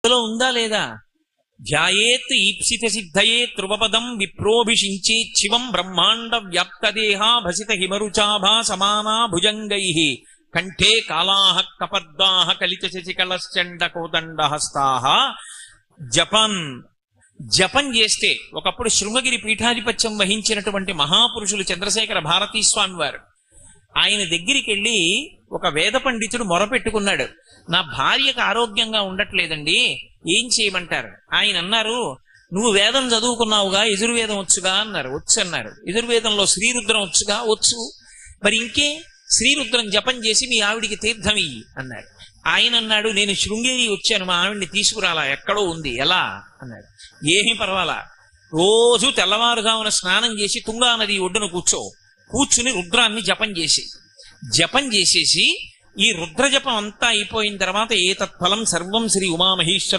ఉందా లేదా? ధ్యాయేత్ ఈప్సిత సిద్ధయే ధ్రువపదం విప్రోభిషించే శివం బ్రహ్మాండ వ్యాప్తదేహ భసిత హిమరుచాభా సమానా భుజంగై కంఠే కాళాహ కపర్దాహ కలిత శశికళశ్చండ కోదండహస్తాహ. జపం చేస్తే ఒకప్పుడు శృంగగిరి పీఠాధిపత్యం వహించినటువంటి మహాపురుషులు చంద్రశేఖర భారతీ స్వామి వారు ఆయన దగ్గరికి వెళ్ళి ఒక వేద పండితుడు మొరపెట్టుకున్నాడు, నా భార్యకు ఆరోగ్యంగా ఉండట్లేదండి, ఏం చేయమంటారు? ఆయన అన్నారు, నువ్వు వేదం చదువుకున్నావుగా, యజుర్వేదం వచ్చుగా అన్నారు. వచ్చు అన్నారు. యజుర్వేదంలో శ్రీరుద్రం వచ్చుగా? వచ్చు. మరి ఇంకే శ్రీరుద్రం జపం చేసి మీ ఆవిడికి తీర్థం ఇయ్యి అన్నాడు. ఆయన అన్నాడు, నేను శృంగేరి వచ్చాను, మా ఆవిడ్ని తీసుకురాలా, ఎక్కడో ఉంది, ఎలా అన్నాడు. ఏమీ పర్వాలా, రోజు తెల్లవారుజామున స్నానం చేసి తుంగా నది ఒడ్డున కూర్చుని రుద్రాన్ని జపం చేసేసి ఈ రుద్రజపం అంతా అయిపోయిన తర్వాత ఏతత్ఫలం సర్వం శ్రీ ఉమామహేశ్వర